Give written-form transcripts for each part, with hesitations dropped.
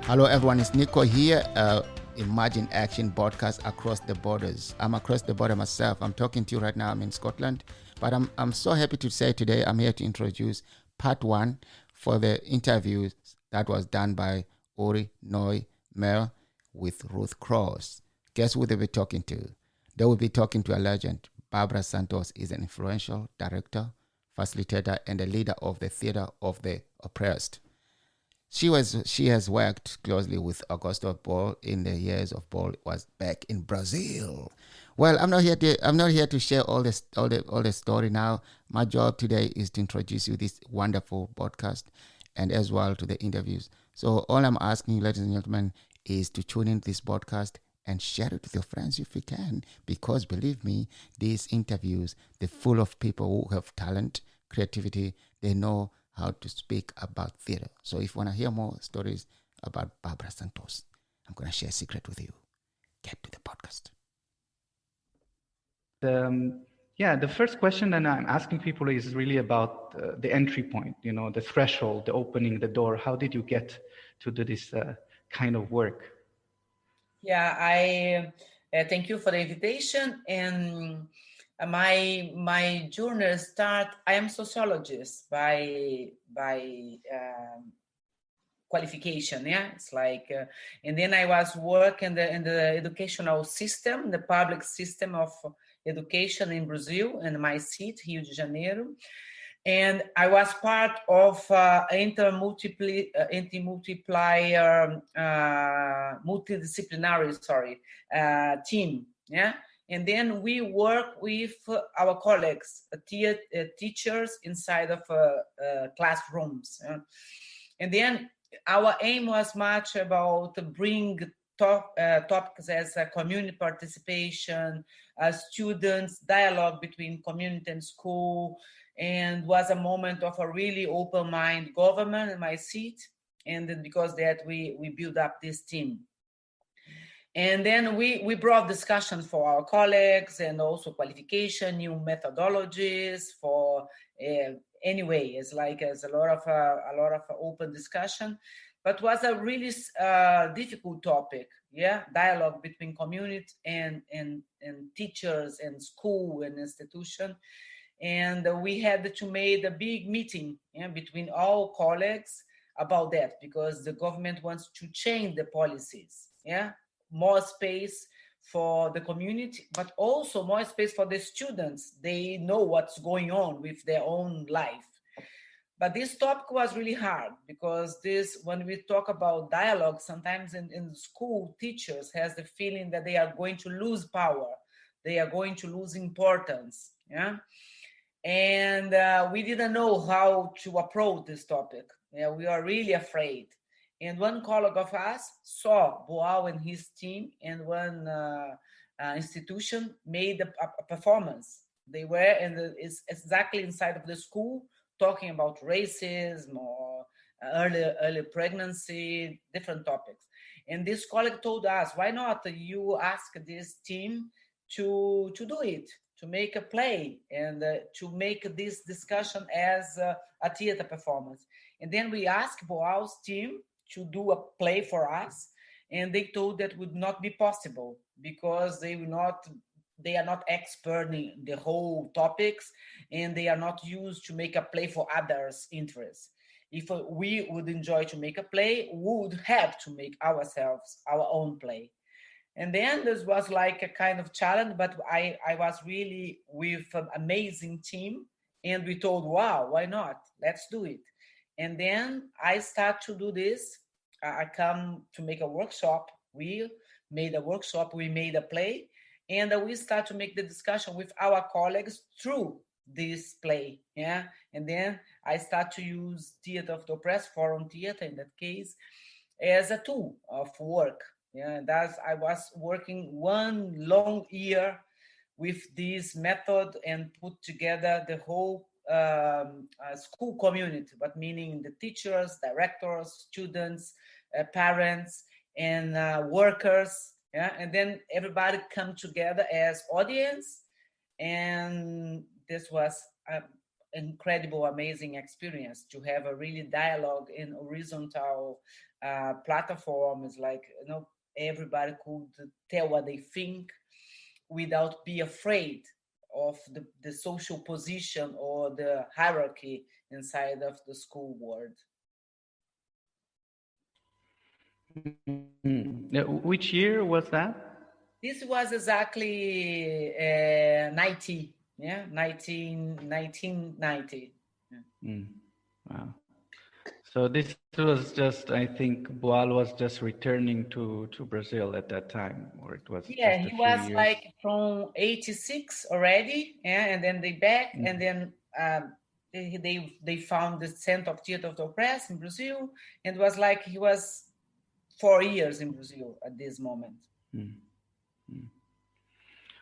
Hello everyone, it's Nico here. Imaginaction broadcast across the borders. I'm across the border myself. I'm talking to you right now. I'm in Scotland, but I'm so happy to say today I'm here to introduce part one for the interview that was done by Uri Noy Meir with Ruth Cross. Guess who they'll be talking to? They will be talking to a legend. Bárbara Santos is an influential director, facilitator, and a leader of the Theatre of the Oppressed. She has worked closely with Augusto Boal in the years of Boal was back in Brazil. Well, I'm not here to share all the story now. My job today is to introduce you this wonderful podcast and as well to the interviews. So all I'm asking you, ladies and gentlemen, is to tune in this podcast and share it with your friends if you can, because believe me, these interviews, they're full of people who have talent, creativity. They know how to speak about theater. So if you want to hear more stories about Bárbara Santos, I'm going to share a secret with you. Get to the podcast. The first question that I'm asking people is really about the entry point, the threshold, the opening the door. How did you get to do this kind of work? Yeah, I thank you for the invitation. And my journey start. I am sociologist by qualification. Yeah, it's like, and then I was working in the educational system, the public system of education in Brazil, in my seat, Rio de Janeiro. And I was part of multidisciplinary team. Yeah. And then we work with our colleagues, teachers inside of classrooms. And then our aim was much about bring topics as community participation, students, dialogue between community and school, and was a moment of a really open mind government in my seat. And then because that we built up this team. And then we brought discussion for our colleagues and also qualification, new methodologies for anyway, it's a lot of open discussion, but was a really difficult topic. Yeah, dialogue between community and teachers and school and institution. And we had to make a big meeting between all colleagues about that, because the government wants to change the policies. Yeah, more space for the community, but also more space for the students. They know what's going on with their own life. But this topic was really hard, because when we talk about dialogue, sometimes in school, teachers has the feeling that they are going to lose power. They are going to lose importance. Yeah. And we didn't know how to approach this topic. Yeah, we are really afraid. And one colleague of us saw Boal and his team, and one institution made a performance. They were it's exactly inside of the school, talking about racism or early pregnancy, different topics. And this colleague told us, why not you ask this team to do it, to make a play and to make this discussion as a theater performance. And then we asked Boal's team to do a play for us, and they told that would not be possible, because they are not expert in the whole topics, and they are not used to make a play for others' interests. If we would enjoy to make a play, we would have to make ourselves our own play. And then this was like a kind of challenge, but I was really with an amazing team, and we told, wow, why not? Let's do it. And then I start to do this. I come to make a workshop. We made a workshop, we made a play, and we start to make the discussion with our colleagues through this play. Yeah. And then I start to use Theatre of the Oppressed, Forum Theatre in that case, as a tool of work. Yeah, I was working 1 long year with this method and put together the whole school community, but meaning the teachers, directors, students, parents, and workers. Yeah, and then everybody come together as audience, and this was incredible, amazing experience to have a really dialogue in horizontal platforms, like, you know, everybody could tell what they think without be afraid of the social position or the hierarchy inside of the school world. Which year was that? This was exactly 1990. Wow. So this was just, I think, Boal was just returning to Brazil at that time, or it was Yeah, just a he few was years. like from 86 already, yeah, and then they back, and then they found the Center of Theatre of Oppressed in Brazil, and it was like he was 4 years in Brazil at this moment.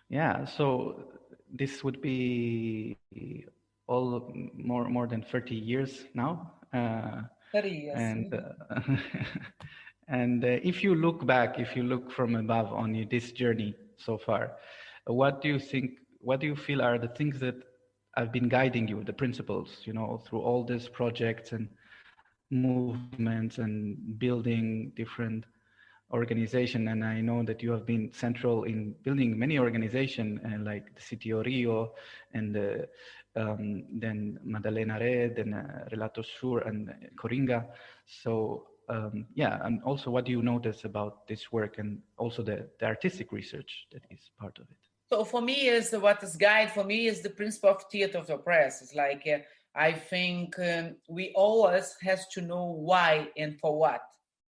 Yeah, so this would be all more than 30 years now. 30 years. And if you look back, if you look from above on this journey so far, what do you think, what do you feel are the things that have been guiding you, the principles, you know, through all these projects and movements and building different organization? And I know that you have been central in building many organizations like the CTO Rio and then Madalena Red and Relatos Sur and KURINGA. So yeah, and also what do you notice about this work and also the artistic research that is part of it? So for me, is what is guide for me is the principle of theater of the oppressed. It's like I think we always has to know why and for what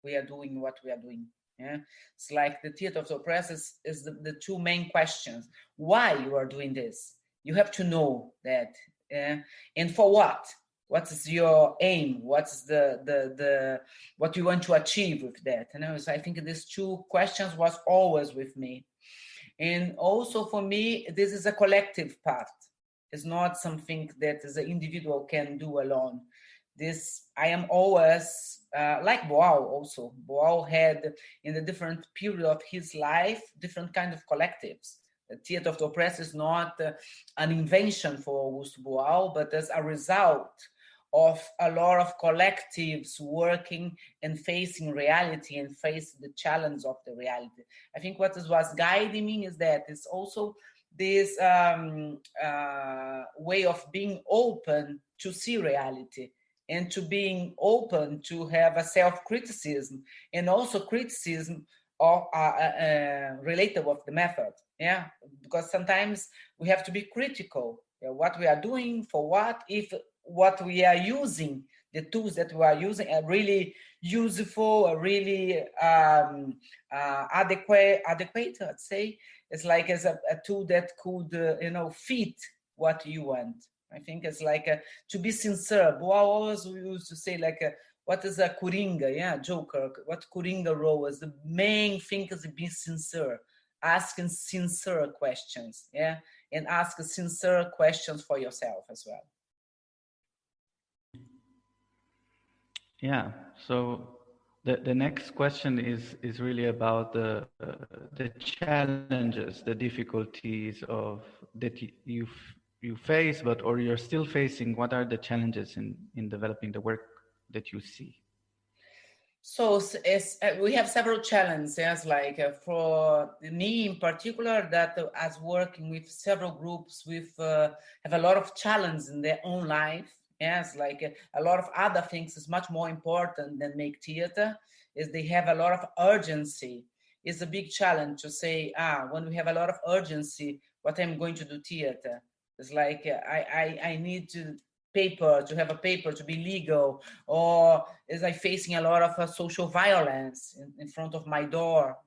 we are doing what we are doing. Yeah, it's like the theater of the oppressed is the two main questions. Why you are doing this? You have to know that, and for what? What is your aim? What's the what you want to achieve with that? You know, so I think these two questions was always with me. And also for me, this is a collective part. It's not something that as an individual can do alone. This, I am always, like Boal also. Boal had, in the different period of his life, different kind of collectives. The Theatre of the Oppressed is not an invention for Augusto Boal, but as a result of a lot of collectives working and facing reality and face the challenge of the reality. I think what was guiding me is that it's also this way of being open to see reality and to being open to have a self-criticism and also criticism of related with the method. Yeah, because sometimes we have to be critical. What we are doing, for what, if what we are using, the tools that we are using are really useful, are really adequate, I'd say. It's like as a tool that could, fit what you want. I think it's like to be sincere. Boal always used to say like, what is a Coringa? Yeah, Joker. What Coringa role is the main thing is being sincere, asking sincere questions. Yeah, and ask sincere questions for yourself as well. Yeah. So the next question is really about the challenges, the difficulties of that you face, or you're still facing. What are the challenges in developing the work that you see? So we have several challenges, like for me in particular, that as working with several groups, have a lot of challenges in their own life. Yes, like a lot of other things is much more important than make theater, is they have a lot of urgency. It's a big challenge to say, when we have a lot of urgency, what I'm going to do theater? It's like I need to have a paper to be legal, or is I facing a lot of social violence in front of my door,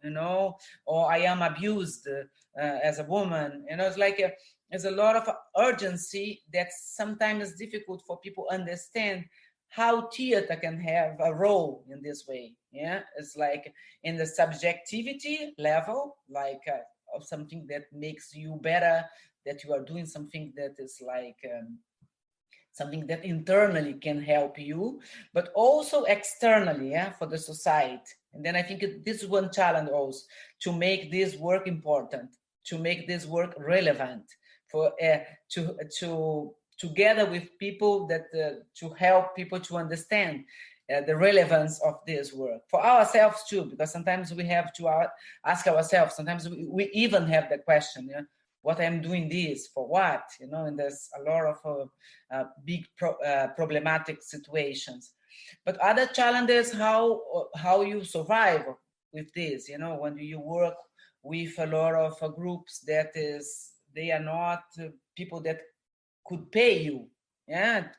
or I am abused as a woman, it's like there's a lot of urgency that sometimes is difficult for people to understand how theater can have a role in this way. Yeah, it's like in the subjectivity level, like of something that makes you better, that you are doing something that is like something that internally can help you, but also externally, for the society. And then I think this is one challenge also, to make this work important, to make this work relevant, for to together with people that to help people to understand the relevance of this work for ourselves too, because sometimes we have to ask ourselves. Sometimes we even have the question, what I'm doing this for, what, and there's a lot of big problematic situations. But other challenges, how you survive with this, when you work with a lot of groups they are not people that could pay you,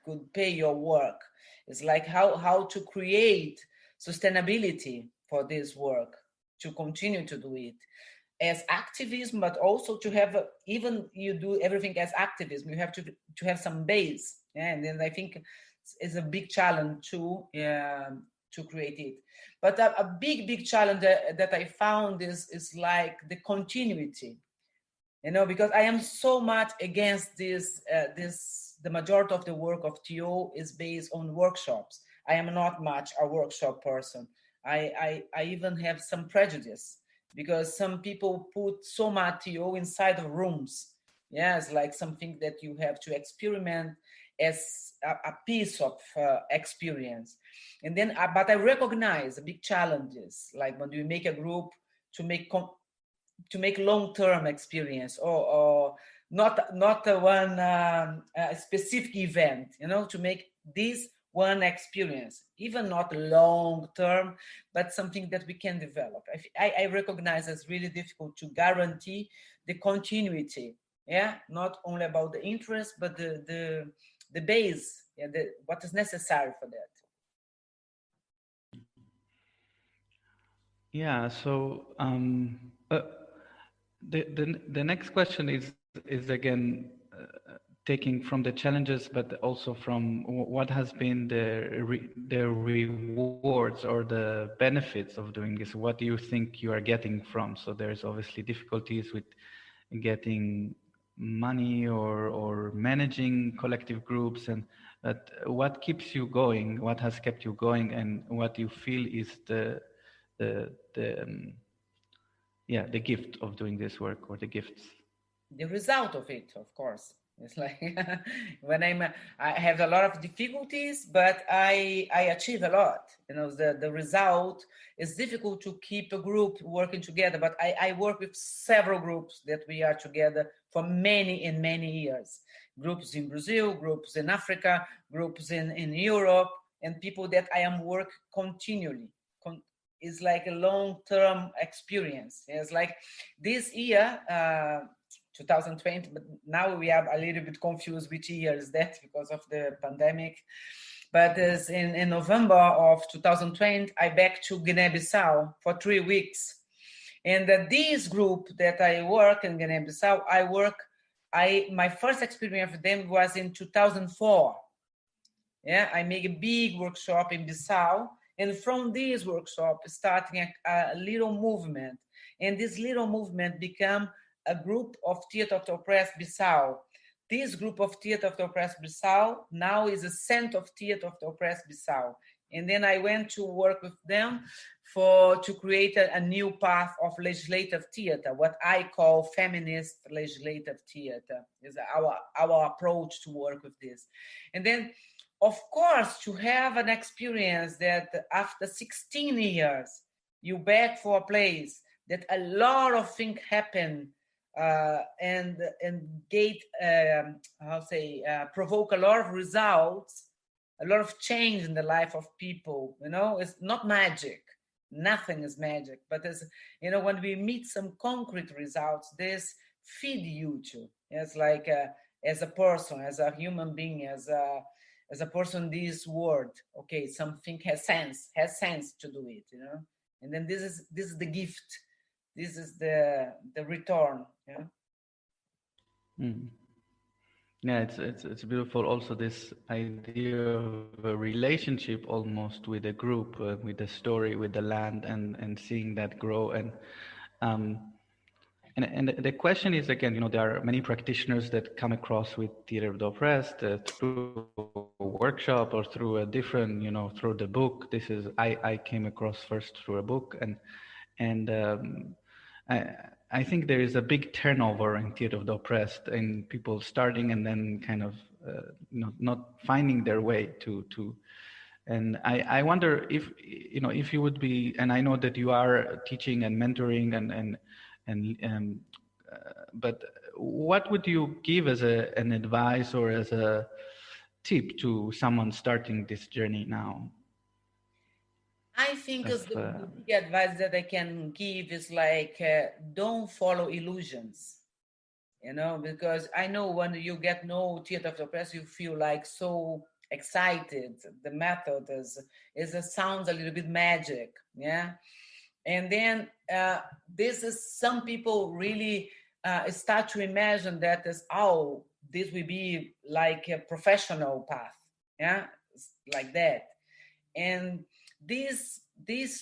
could pay your work. It's like how to create sustainability for this work, to continue to do it as activism, but also to have, even you do everything as activism, you have to have some base. And then I think it's a big challenge to create it. But a big challenge that I found is like the continuity, because I am so much against this. The majority of the work of TO is based on workshops. I am not much a workshop person. I even have some prejudice, because some people put so much TO inside of rooms. It's like something that you have to experiment as a piece of experience. And then, but I recognize the big challenges, like when you make a group to make long-term experience, or not one specific event, to make this one experience, even not long-term, but something that we can develop. I recognize it's really difficult to guarantee the continuity. Not only about the interest, but the base, what is necessary for that. Yeah. So the next question is again taking from the challenges, but also from what has been the rewards or the benefits of doing this. What do you think you are getting from? So there's obviously difficulties with getting money or managing collective groups, but what keeps you going? What has kept you going, and what you feel is the gift of doing this work, or the gifts? The result of it, of course. It's like when I have a lot of difficulties, but I achieve a lot. The result is difficult to keep a group working together, but I work with several groups that we are together for many and many years. Groups in Brazil, groups in Africa, groups in Europe, and people that I am work continually. It's like a long-term experience. It's like this year, 2020, but now we are a little bit confused which year is that because of the pandemic. But in November of 2020, I back to Guinea-Bissau for 3 weeks. And this group that I work in Guinea-Bissau, my first experience with them was in 2004. I made a big workshop in Bissau. And from this workshop, starting a little movement. And this little movement became a group of Theatre of the Oppressed Bissau. This group of Theatre of the Oppressed Bissau now is a center of Theatre of the Oppressed Bissau. And then I went to work with them to create a new path of legislative theatre, what I call feminist legislative theatre, is our approach to work with this. And then, of course, to have an experience that after 16 years, you back for a place that a lot of things happen, and provoke a lot of results, a lot of change in the life of people. It's not magic. Nothing is magic. But when we meet some concrete results, this feed you too. It's like as a person, as a human being, as a person in this world. Okay, something has sense to do it. And then this is the gift. This is the return. Yeah, it's beautiful. Also, this idea of a relationship almost with a group, with the story, with the land, and seeing that grow. And the question is, again, there are many practitioners that come across with Theatre of the Oppressed through a workshop or through a different, through the book. I came across first through a book, and I think there is a big turnover in Theatre of the Oppressed, in people starting and then kind of not finding their way to. And I wonder if if you would be, and I know that you are teaching and mentoring but what would you give as an advice or as a tip to someone starting this journey now? I think the big advice that I can give is like, don't follow illusions, because I know when you get no Theatre of the Oppressed, you feel like so excited. The method sounds a little bit magic, yeah. And then this is, some people really start to imagine that as, oh, this will be like a professional path, yeah, like that. And this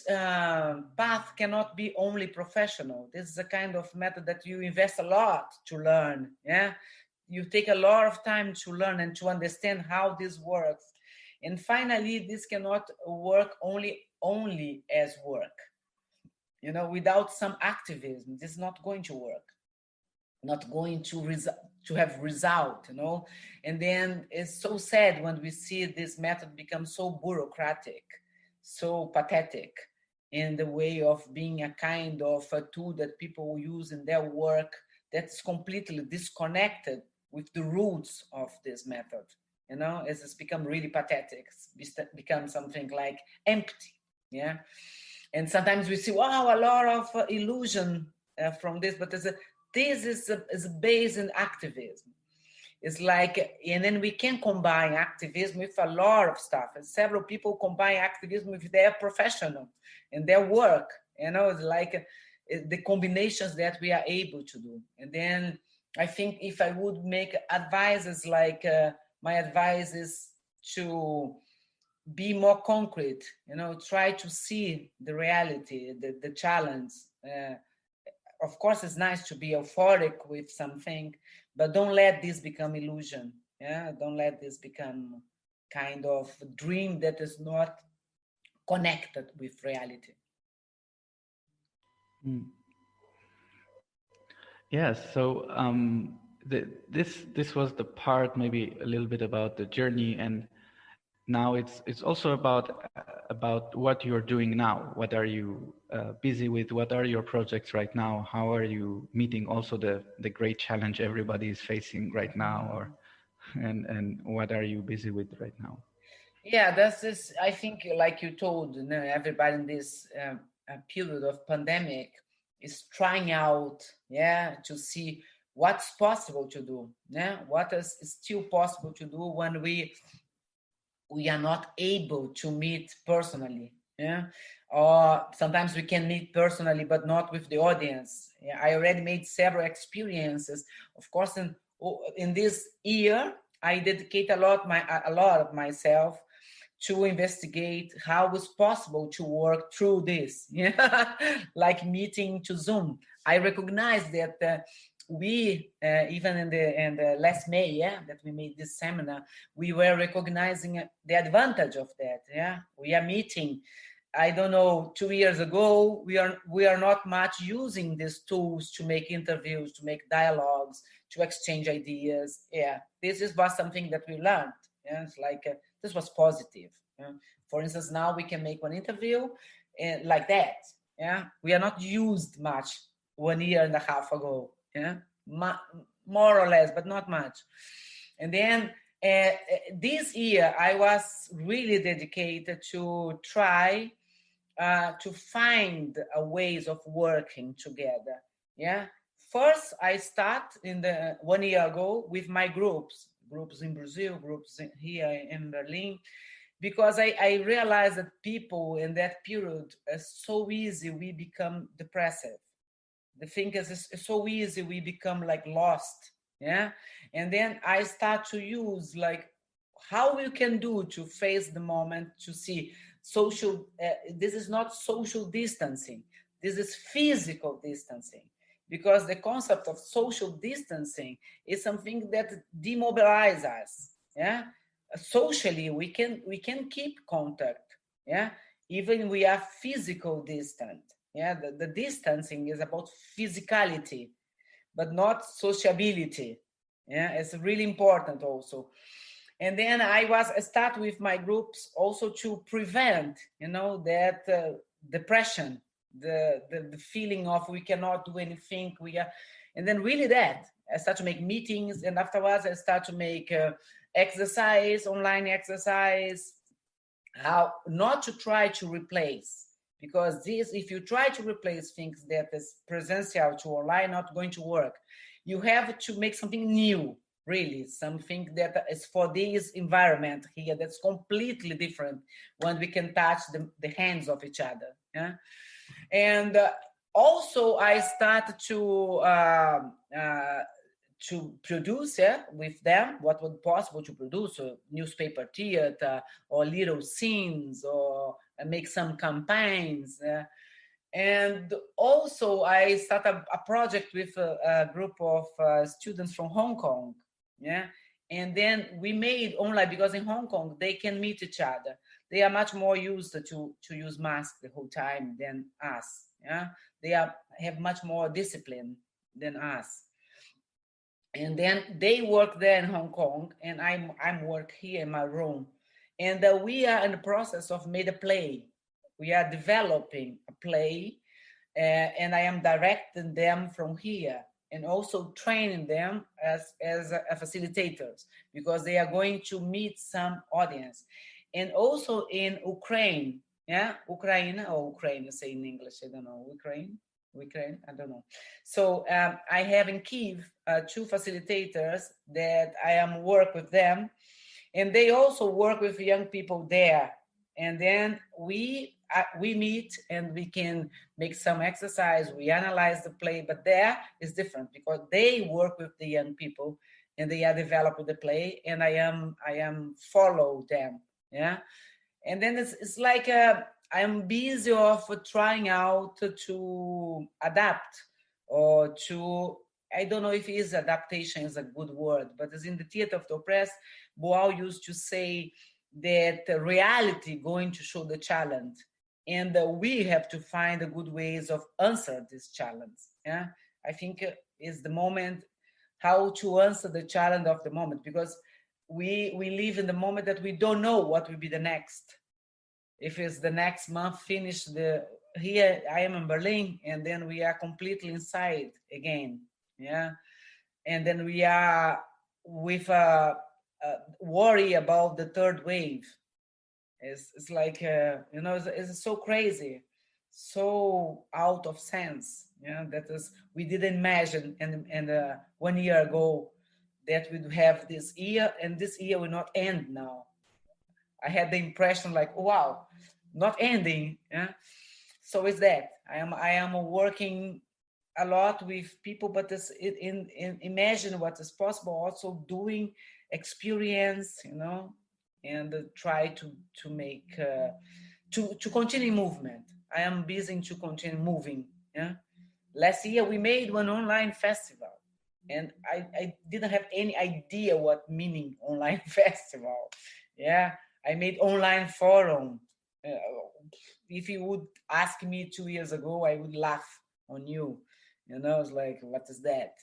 path cannot be only professional. This is a kind of method that you invest a lot to learn, yeah. You take a lot of time to learn and to understand how this works. And finally, this cannot work only as work. Without some activism, this is not going to work, not going to have result, And then it's so sad when we see this method become so bureaucratic, so pathetic in the way of being a kind of a tool that people use in their work that's completely disconnected with the roots of this method. It's become really pathetic. It's become something like empty, yeah. And sometimes we see, wow, a lot of illusion from this, but this is a base in activism. It's like, and then we can combine activism with a lot of stuff. And several people combine activism with their professional and their work. It's like the combinations that we are able to do. And then I think if I would make advices, like my advice is to be more concrete, try to see the reality, the challenge. Of course, it's nice to be euphoric with something, but don't let this become illusion. Yeah, don't let this become kind of a dream that is not connected with reality. Yes. So this was the part, maybe a little bit about the journey, and now it's also about what you're doing now. What are you busy with? What are your projects right now? How are you meeting also the great challenge everybody is facing right now, and what are you busy with right now? Yeah, that's this. I think, like you told, everybody in this period of pandemic is trying out, to see what's possible to do. What is still possible to do when we are not able to meet personally, or sometimes we can meet personally but not with the audience. I already made several experiences. Of course, in this year I dedicate a lot of myself to investigate how it's possible to work through this, like meeting to Zoom. I recognize that we, even in the last May, that we made this seminar, we were recognizing the advantage of that. We are meeting. I don't know, 2 years ago, we are not much using these tools to make interviews, to make dialogues, to exchange ideas. This was something that we learned. It's like this was positive. For instance, now we can make one interview like that. We are not used much 1.5 years ago. More or less, but not much. And then this year, I was really dedicated to try to find ways of working together. First, I start in the 1 year ago with my groups in Brazil, groups here in Berlin, because I realized that people in that period, so easy we become depressive. The thing is, it's so easy we become like lost. And then I start to use like how we can do to face the moment, to see social, this is not social distancing, this is physical distancing, because the concept of social distancing is something that demobilizes us. Socially we can keep contact, even we are physical distant. The distancing is about physicality, but not sociability. Yeah, it's really important also. And then I start with my groups also to prevent, that depression, the feeling of we cannot do anything. And then really that I start to make meetings, and afterwards I start to make exercise, online exercise, how not to try to replace, because if you try to replace things that is presential to online, not going to work. You have to make something new, really, something that is for this environment here that's completely different when we can touch the hands of each other. Yeah? And also I start to produce with them what was possible to produce, newspaper theater or little scenes, or make some campaigns. And also I started a project with a group of students from Hong Kong. Yeah. And then we made online, because in Hong Kong, they can meet each other. They are much more used to use masks the whole time than us. Yeah. They have much more discipline than us. And then they work there in Hong Kong, and I'm work here in my room. And we are in the process of made a play. We are developing a play, and I am directing them from here, and also training them as facilitators, because they are going to meet some audience. And also in Ukraine, Ukraine or Ukraine, you say in English, I don't know, Ukraine, I don't know. So I have in Kyiv 2 facilitators that I am work with them, and they also work with young people there. And then we meet and we can make some exercise. We analyze the play, but there is different because they work with the young people and they are developing the play, and I am follow them. Yeah, and then it's like I am busy of trying out to adapt, or to, I don't know if adaptation is a good word, but as in the theater of the oppressed, Boal used to say that reality going to show the challenge, and we have to find a good ways of answer this challenge. Yeah, I think is the moment how to answer the challenge of the moment, because we live in the moment that we don't know what will be the next. If it's the next month finish here I am in Berlin, and then we are completely inside again. Yeah, and then we are with a worry about the third wave. It's like it's so crazy, so out of sense. Yeah, that is, we didn't imagine and 1 year ago that we'd have this year, and this year will not end now. I had the impression like, wow, not ending. Yeah, so it's that I am working a lot with people, but in imagine what is possible, also doing experience, and try to make to continue movement. I am busy to continue moving. Yeah, last year we made one online festival, and I didn't have any idea what meaning online festival. Yeah, I made online forum. If you would ask me 2 years ago, I would laugh on you. It's like, what is that?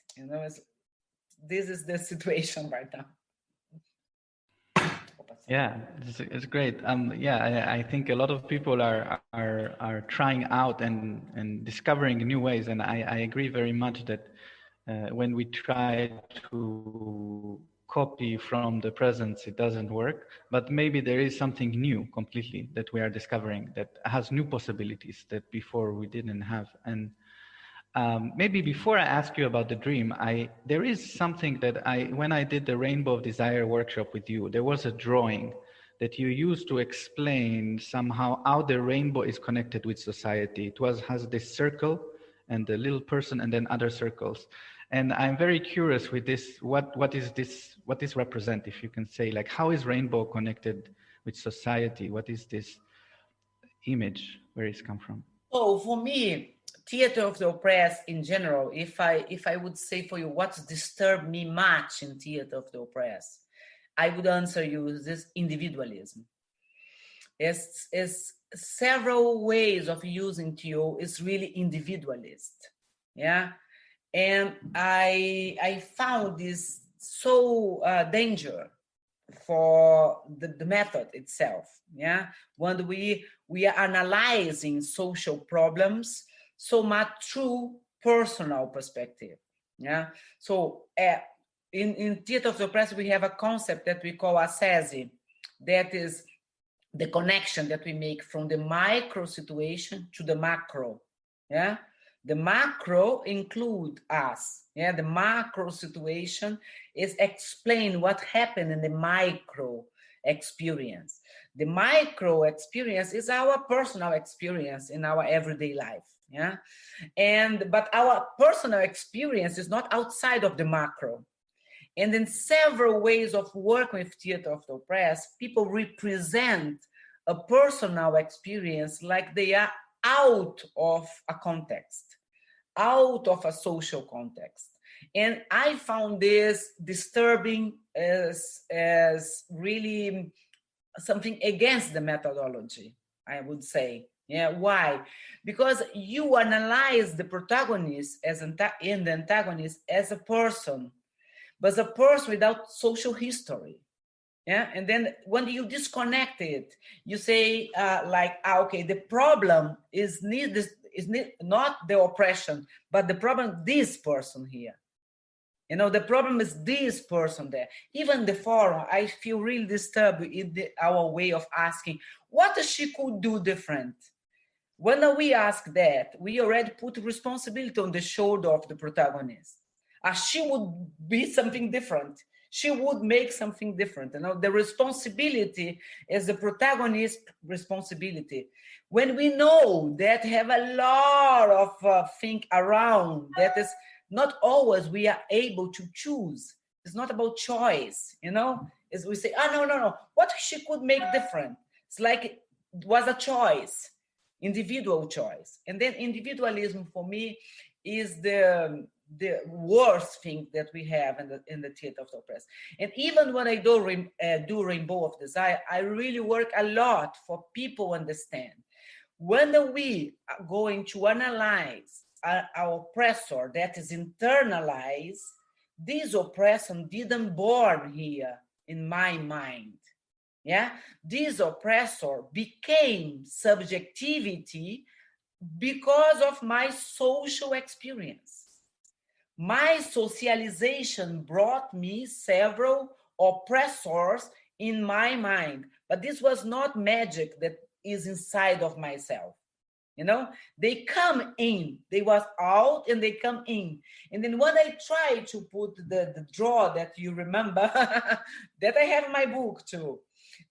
This is the situation right now. Yeah, it's great. I think a lot of people are trying out and discovering new ways, and I agree very much that when we try to copy from the present, it doesn't work. But maybe there is something new completely that we are discovering that has new possibilities that before we didn't have. And maybe before I ask you about the dream, there is something that when I did the Rainbow of Desire workshop with you, there was a drawing that you used to explain somehow how the rainbow is connected with society. It has this circle and the little person and then other circles. And I'm very curious with this, what is this represent? If you can say, like, how is rainbow connected with society? What is this image? Where it's come from? Oh, for me, theater of the oppressed in general, if I would say for you what's disturbed me much in theater of the oppressed, I would answer you this individualism. It's several ways of using TO is really individualist. Yeah. And I found this so danger for the method itself. Yeah, when we are analyzing social problems so much through personal perspective. Yeah, so in Theatre of the Oppressed, we have a concept that we call assesi, that is the connection that we make from the micro situation to the macro. Yeah, the macro include us. Yeah, the macro situation is explain what happened in the micro experience. The micro experience is our personal experience in our everyday life. Yeah, but our personal experience is not outside of the macro. And in several ways of working with Theatre of the Oppressed, people represent a personal experience like they are out of a context, out of a social context. And I found this disturbing as really something against the methodology, I would say. Yeah, why? Because you analyze the protagonist and the antagonist as a person, but a person without social history. Yeah, and then when you disconnect it, you say okay, the problem is not the oppression, but the problem this person here. You know, the problem is this person there. Even the forum, I feel really disturbed in our way of asking what she could do different. When we ask that, we already put responsibility on the shoulder of the protagonist. She would be something different. She would make something different. You know, the responsibility is the protagonist's responsibility. When we know that have a lot of think around, that is not always we are able to choose. It's not about choice, you know? As we say, no. What she could make different? It's like it was a choice, individual choice. And then individualism for me is the worst thing that we have in the Theatre of the Oppressed. And even when I do Rainbow of Desire, I really work a lot for people understand. When we are going to analyze our oppressor that is internalized, this oppression didn't born here in my mind. Yeah, this oppressor became subjectivity because of my social experience. My socialization brought me several oppressors in my mind, but this was not magic that is inside of myself. You know, they come in, they was out and they come in. And then when I try to put the draw that you remember, that I have in my book too,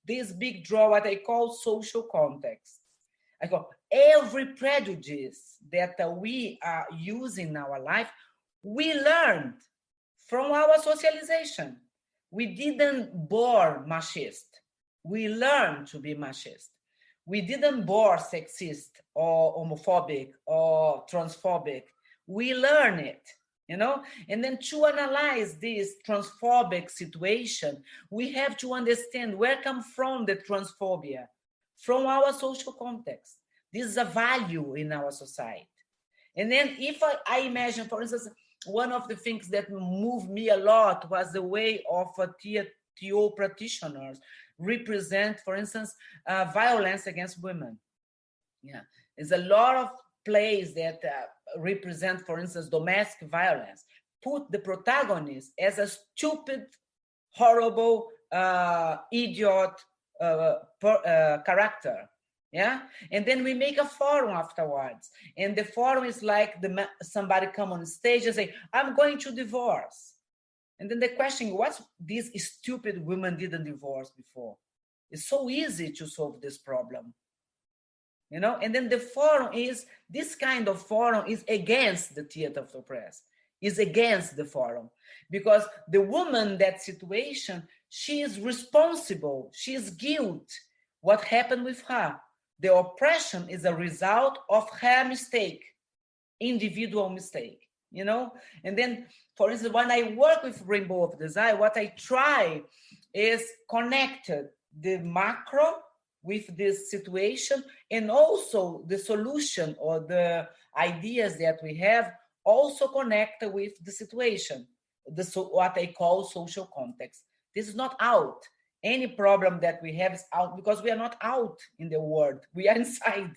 this big draw, what I call social context. I call every prejudice that we are using in our life, we learned from our socialization. We didn't born machist. We learned to be machist. We didn't born sexist or homophobic or transphobic. We learn it, you know? And then to analyze this transphobic situation, we have to understand where comes from the transphobia, from our social context. This is a value in our society. And then if I imagine, for instance, one of the things that moved me a lot was the way of TO practitioners represent, for instance, violence against women. Yeah, there's a lot of plays that represent, for instance, domestic violence. Put the protagonist as a stupid, horrible, idiot character. Yeah, and then we make a forum afterwards, and the forum is like somebody come on stage and say, "I'm going to divorce," and then the question, what this stupid woman didn't divorce before? It's so easy to solve this problem, you know. And then the forum is this kind of forum is against the Theatre of the Oppressed, is against the forum, because the woman, that situation, she is responsible, she is guilt. What happened with her? The oppression is a result of her mistake, individual mistake, you know? And then, for instance, when I work with Rainbow of Desire, what I try is connect the macro with this situation and also the solution or the ideas that we have also connect with the situation. what I call social context. This is not out. Any problem that we have is out because we are not out in the world. We are inside.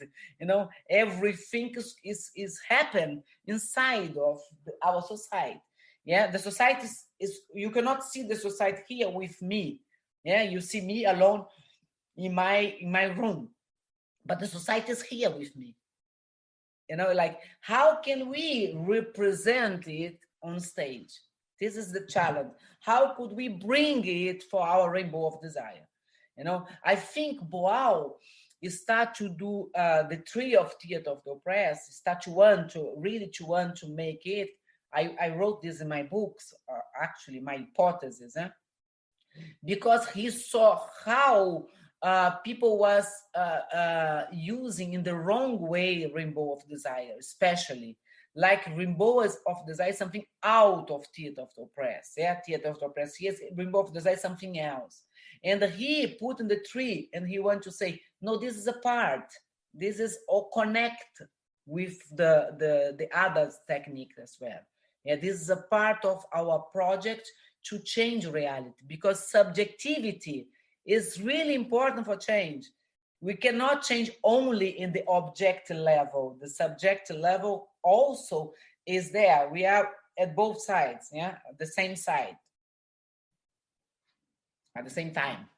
Everything is happen inside of our society. Yeah, the society is you cannot see the society here with me. Yeah, you see me alone in my room, but the society is here with me. Like how can we represent it on stage? This is the challenge. How could we bring it for our Rainbow of Desire? I think Boal start to do the tree of Theatre of the Oppressed, start to want to make it. I wrote this in my books, actually my hypothesis, because he saw how people was using in the wrong way Rainbow of Desire, especially. Like Rainbow of Desire is something out of Theatre of the Oppressed. Yeah, Theatre of the Oppressed. Yes, Rainbow of Desire is something else. And he put in the tree and he want to say, no, this is a part. This is all connect with the other technique as well. Yeah, this is a part of our project to change reality, because subjectivity is really important for change. We cannot change only in the object level. The subject level also is there. We are at both sides, yeah, at the same side, at the same time.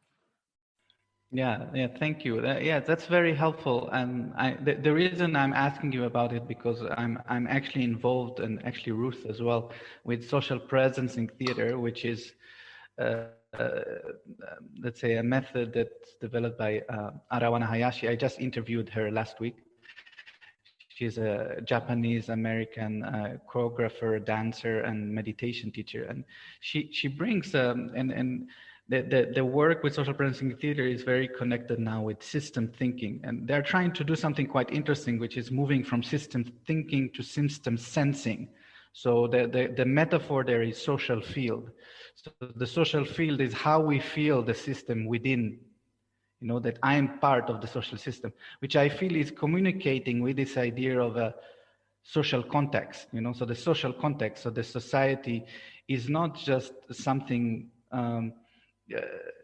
Yeah, thank you. That's very helpful. And the reason I'm asking you about it, because I'm actually involved, and actually Ruth as well, with social presence in theater, which is let's say a method that's developed by Arawana Hayashi. I just interviewed her last week. She's a Japanese-American choreographer, dancer, and meditation teacher. And she brings, and the work with social presence in theater is very connected now with system thinking. And they're trying to do something quite interesting, which is moving from system thinking to system sensing. So the metaphor there is social field. So the social field is how we feel the system within, that I'm part of the social system, which I feel is communicating with this idea of a social context, so the social context, so the society is not just something,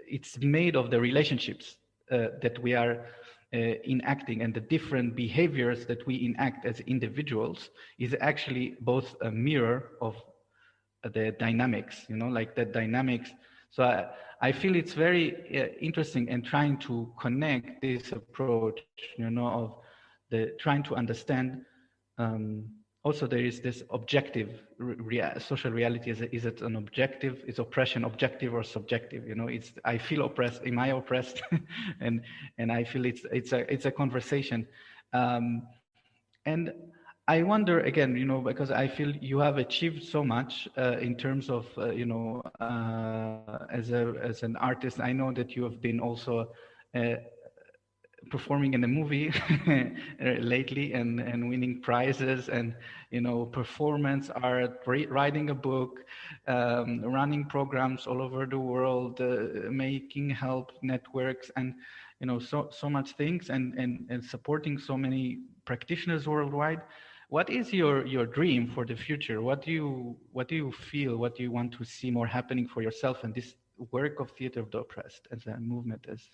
it's made of the relationships that we are enacting, and the different behaviors that we enact as individuals is actually both a mirror of the dynamics, like the dynamics. So I feel it's very interesting, and trying to connect this approach, of the trying to understand. Also, there is this objective social reality. Is it an objective? Is oppression objective or subjective? It's I feel oppressed. Am I oppressed? and I feel it's a conversation. And I wonder again, because I feel you have achieved so much in terms of, as an artist. I know that you have been also performing in a movie lately and winning prizes, and performance art, writing a book, running programs all over the world, making help networks, and so much things, and supporting so many practitioners worldwide. What is your dream for the future? What do you feel? What do you want to see more happening for yourself and this work of Theatre of the Oppressed as a movement, as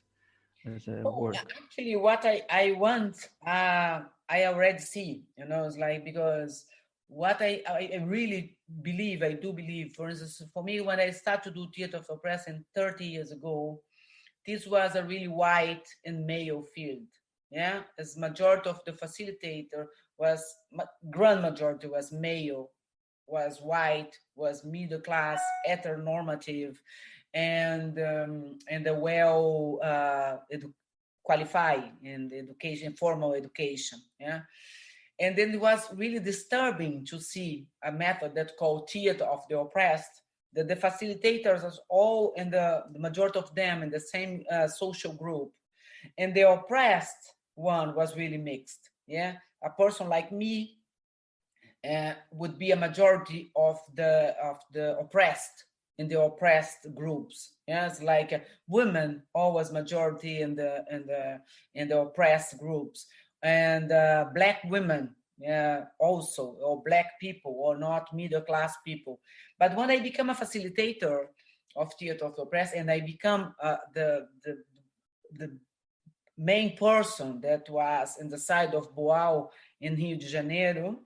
a work? Actually, what I want, I already see. It's like, because what I really believe, I do believe. For instance, for me, when I started to do Theatre of the Oppressed 30 years ago, this was a really white and male field. Yeah, as majority of the facilitator was, grand majority was male, was white, was middle class, heteronormative, and well qualified in the education, formal education. Yeah, and then it was really disturbing to see a method that called Theatre of the Oppressed, that the facilitators are all, and the majority of them in the same social group, and the oppressed one was really mixed. Yeah, a person like me would be a majority of the oppressed in the oppressed groups. Yes, like women always majority in the oppressed groups, and black women also, or black people, or not middle class people. But when I become a facilitator of Theatre of the Oppressed, and I become the main person that was in the side of Boal in Rio de Janeiro,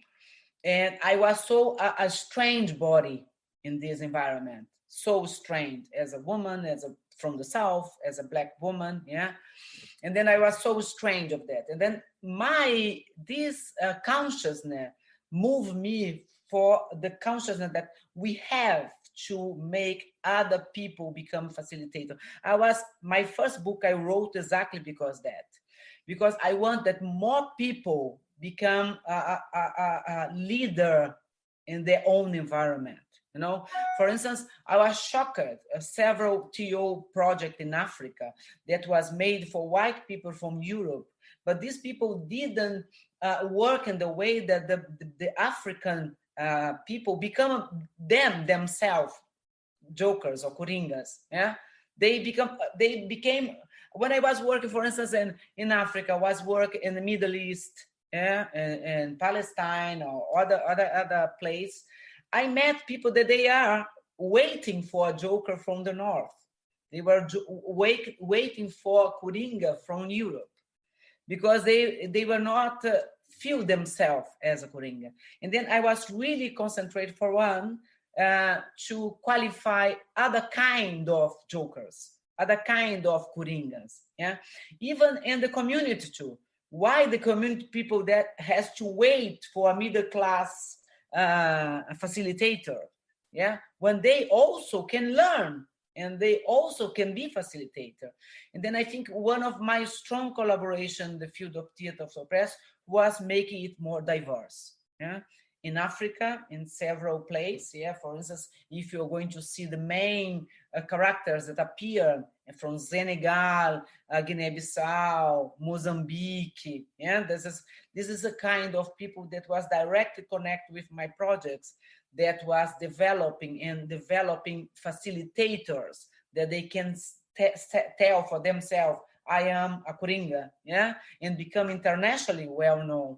and I was so a strange body in this environment, so strange as a woman, from the South, as a black woman, and then I was so strange of that, and then this consciousness moved me for the consciousness that we have to make other people become facilitator. My first book I wrote exactly because I want that more people become a leader in their own environment. For instance, I was shocked at several TO projects in Africa that was made for white people from Europe, but these people didn't work in the way that the African people become themselves jokers or coringas. They became, when I was working, for instance, in Africa, I was working in the Middle East, and Palestine or other place. I met people that they are waiting for a joker from the north. They were waiting for Kuringa from Europe, because they were not feel themselves as a Kuringa. And then I was really concentrated for one to qualify other kind of jokers, other kind of Kuringas. Even in the community too. Why the community people that has to wait for a middle class facilitator, when they also can learn and they also can be facilitator. And then I think one of my strong collaboration in the field of Theatre of Oppressed was making it more diverse. In Africa, in several places, for instance, if you're going to see the main characters that appear from Senegal, Guinea-Bissau, Mozambique, this is a kind of people that was directly connected with my projects, that was developing facilitators that they can tell for themselves, I am a Kuringa, and become internationally well known,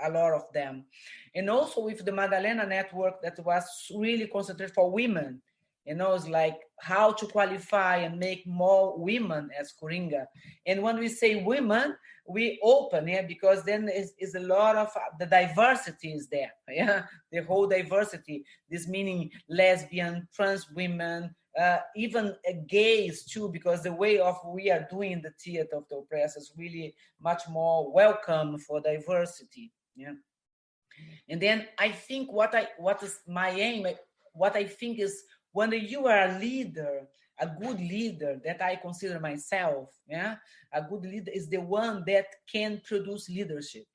a lot of them. And also with the Madalena network that was really concentrated for women, it's like how to qualify and make more women as Kuringa. And when we say women, we open, because then is a lot of the diversity is there, the whole diversity. This meaning lesbian, trans women, even gays too, because the way of we are doing the Theatre of the Oppressed is really much more welcome for diversity. And then I think what is my aim, what I think is, when you are a leader, a good leader that I consider myself, a good leader is the one that can produce leadership,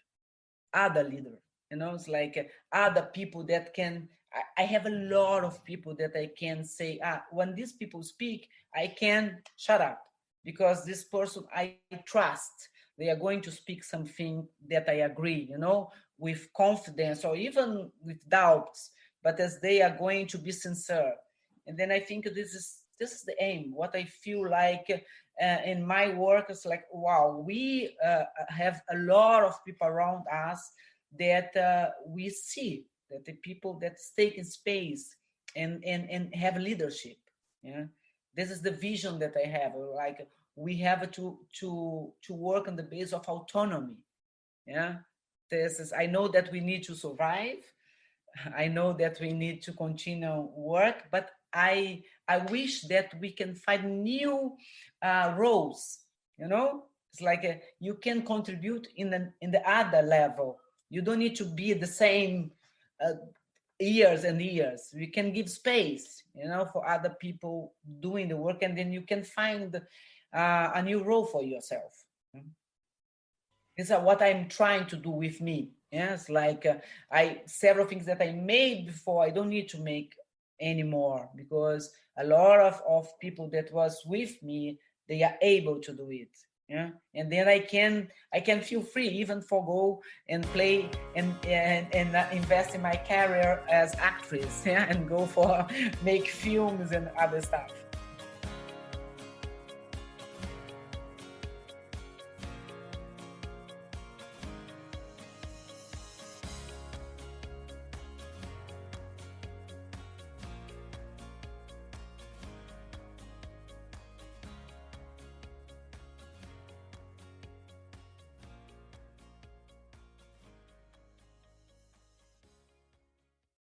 other leader. It's like other people that can. I have a lot of people that I can say, when these people speak, I can shut up, because this person I trust. They are going to speak something that I agree, with confidence or even with doubts, but as they are going to be sincere. And then I think this is the aim. What I feel like in my work is like, wow, we have a lot of people around us that we see that the people that stay in space and have leadership. This is the vision that I have. Like, we have to work on the base of autonomy. I know that we need to survive. I know that we need to continue work, but I wish that we can find new roles. It's like you can contribute in the other level. You don't need to be the same years and years. We can give space, for other people doing the work, and then you can find a new role for yourself. This is what I'm trying to do with me. It's like several things that I made before, I don't need to make anymore, because a lot of people that was with me, they are able to do it. And then I can feel free, even for go and play and invest in my career as actress, and go for make films and other stuff.